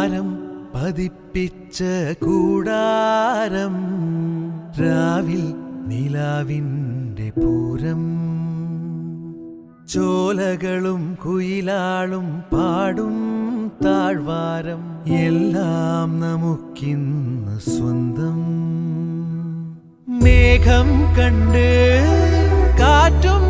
ചാരം പതിപ്പിച്ച കൂടാരം, രാവിൽ നിലാവിൻ്റെ പൂരം, ചോലകളും കുയിലാളും പാടും താഴ്വാരം, എല്ലാം നമുക്കിന്ന് സ്വന്തം. മേഘം കണ്ട് കാറ്റും